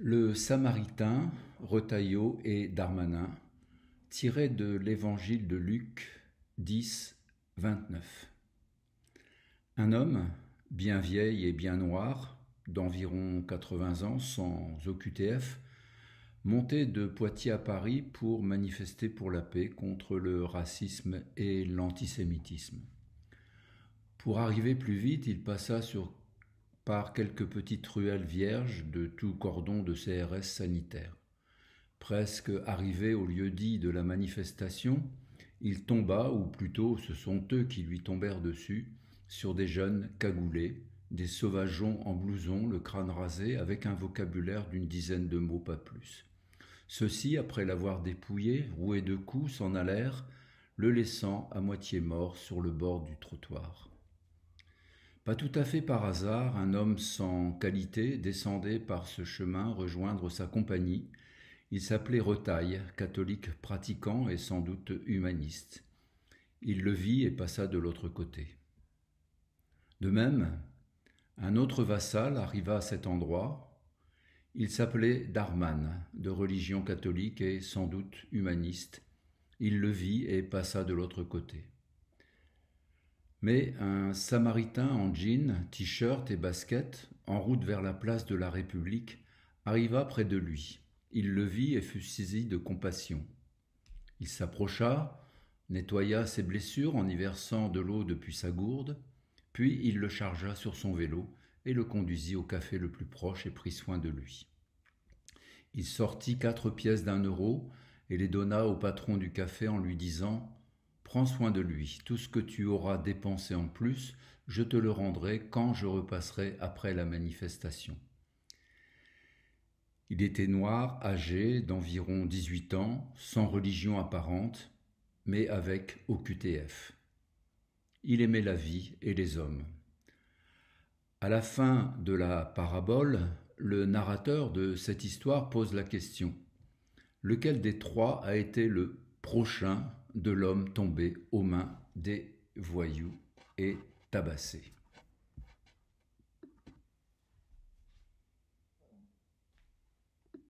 Le Samaritain, Retailleau et Darmanin, tiré de l'Évangile de Luc 10, 29. Un homme, bien vieil et bien noir, d'environ 80 ans, sans OQTF, montait de Poitiers à Paris pour manifester pour la paix contre le racisme et l'antisémitisme. Pour arriver plus vite, il passa par quelques petites ruelles vierges de tout cordon de CRS sanitaire. Presque arrivé au lieu dit de la manifestation, il tomba, ou plutôt ce sont eux qui lui tombèrent dessus, sur des jeunes cagoulés, des sauvageons en blouson, le crâne rasé, avec un vocabulaire d'une dizaine de mots, pas plus. Ceux-ci, après l'avoir dépouillé, roué de coups, s'en allèrent, le laissant à moitié mort sur le bord du trottoir. Pas tout à fait par hasard, un homme sans qualité descendait par ce chemin rejoindre sa compagnie. Il s'appelait Retaille, catholique pratiquant et sans doute humaniste. Il le vit et passa de l'autre côté. De même, un autre vassal arriva à cet endroit. Il s'appelait Darman, de religion catholique et sans doute humaniste. Il le vit et passa de l'autre côté. Mais un Samaritain en jean, t-shirt et basket, en route vers la place de la République, arriva près de lui. Il le vit et fut saisi de compassion. Il s'approcha, nettoya ses blessures en y versant de l'eau depuis sa gourde, puis il le chargea sur son vélo et le conduisit au café le plus proche et prit soin de lui. Il sortit 4 pièces d'1 € et les donna au patron du café en lui disant « Prends soin de lui, tout ce que tu auras dépensé en plus, je te le rendrai quand je repasserai après la manifestation. » Il était noir, âgé, d'environ 18 ans, sans religion apparente, mais avec OQTF. Il aimait la vie et les hommes. À la fin de la parabole, le narrateur de cette histoire pose la question : lequel des trois a été le prochain de l'homme tombé aux mains des voyous et tabassé ?